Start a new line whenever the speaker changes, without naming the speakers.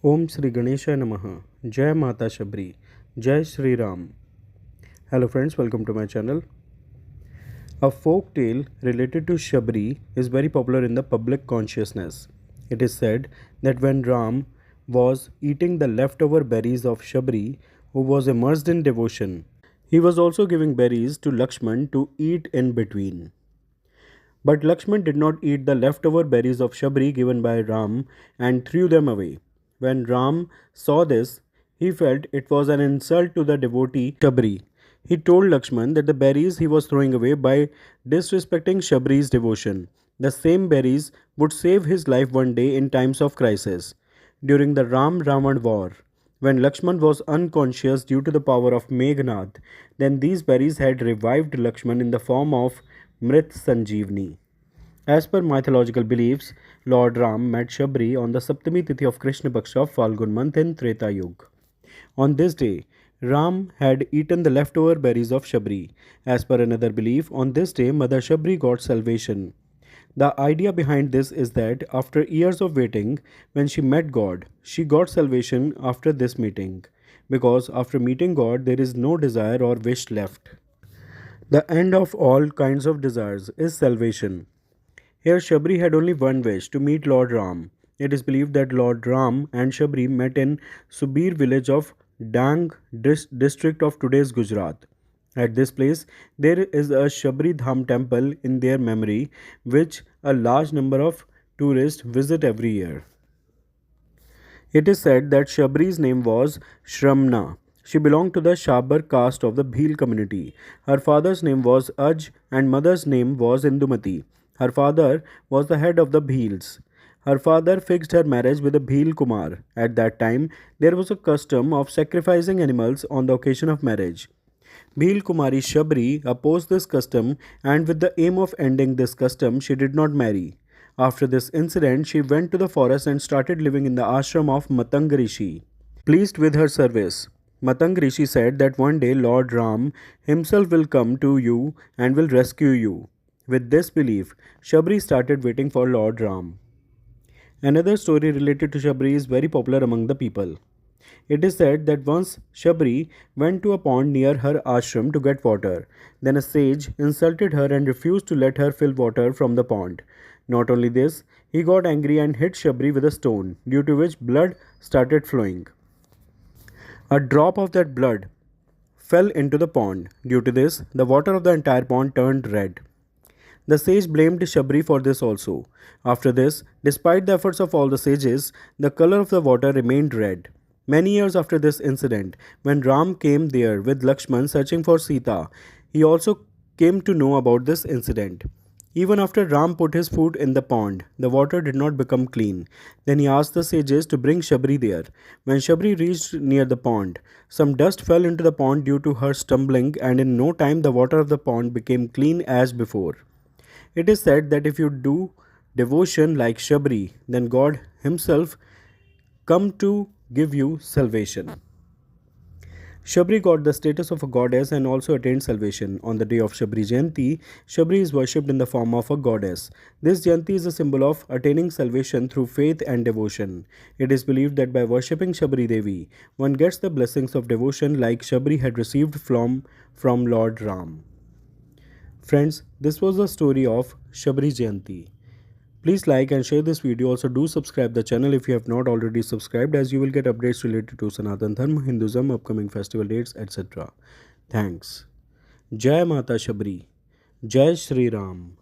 Om Shri Ganesha Namaha. Jai Mata Shabri. Jai Shri Ram. Hello friends, welcome to my channel. A folk tale related to Shabri is very popular in the public consciousness. It is said that when Ram was eating the leftover berries of Shabri, who was immersed in devotion, he was also giving berries to Lakshman to eat in between. But Lakshman did not eat the leftover berries of Shabri given by Ram and threw them away. When Ram saw this, he felt it was an insult to the devotee Shabri. He told Lakshman that the berries he was throwing away by disrespecting Shabri's devotion. The same berries would save his life one day in times of crisis. During the Ram Ravan war, when Lakshman was unconscious due to the power of Meghnad, then these berries had revived Lakshman in the form of Mrit Sanjeevani. As per mythological beliefs, Lord Ram met Shabri on the Saptami Tithi of Krishna Paksha of Falgun month in Treta Yuga. On this day, Ram had eaten the leftover berries of Shabri. As per another belief, on this day, Mother Shabri got salvation. The idea behind this is that after years of waiting, when she met God, she got salvation after this meeting. Because after meeting God, there is no desire or wish left. The end of all kinds of desires is salvation. Here Shabri had only one wish, to meet Lord Ram. It is believed that Lord Ram and Shabri met in Subir village of Dang district of today's Gujarat. At this place, there is a Shabri Dham temple in their memory, which a large number of tourists visit every year. It is said that Shabri's name was Shramna. She belonged to the Shabar caste of the Bhil community. Her father's name was Aj and mother's name was Indumati. Her father was the head of the Bhils. Her father fixed her marriage with a Bhil Kumar. At that time, there was a custom of sacrificing animals on the occasion of marriage. Bhil Kumari Shabri opposed this custom, and with the aim of ending this custom, she did not marry. After this incident, she went to the forest and started living in the ashram of Matang Rishi. Pleased with her service, Matang Rishi said that one day Lord Ram himself will come to you and will rescue you. With this belief, Shabri started waiting for Lord Ram. Another story related to Shabri is very popular among the people. It is said that once Shabri went to a pond near her ashram to get water. Then a sage insulted her and refused to let her fill water from the pond. Not only this, he got angry and hit Shabri with a stone, due to which blood started flowing. A drop of that blood fell into the pond. Due to this, the water of the entire pond turned red. The sage blamed Shabri for this also. After this, despite the efforts of all the sages, the color of the water remained red. Many years after this incident, when Ram came there with Lakshman searching for Sita, he also came to know about this incident. Even after Ram put his foot in the pond, the water did not become clean. Then he asked the sages to bring Shabri there. When Shabri reached near the pond, some dust fell into the pond due to her stumbling, and in no time the water of the pond became clean as before. It is said that if you do devotion like Shabri, then God Himself come to give you salvation. Shabri got the status of a goddess and also attained salvation. On the day of Shabri Jayanti, Shabri is worshipped in the form of a goddess. This Jayanti is a symbol of attaining salvation through faith and devotion. It is believed that by worshipping Shabri Devi, one gets the blessings of devotion like Shabri had received from Lord Ram. Friends, this was the story of Shabri Jayanti. Please like and share this video. Also do subscribe the channel if you have not already subscribed, as you will get updates related to Sanatan Dharma, Hinduism, upcoming festival dates, etc. Thanks. Jai Mata Shabri. Jai Shri Ram.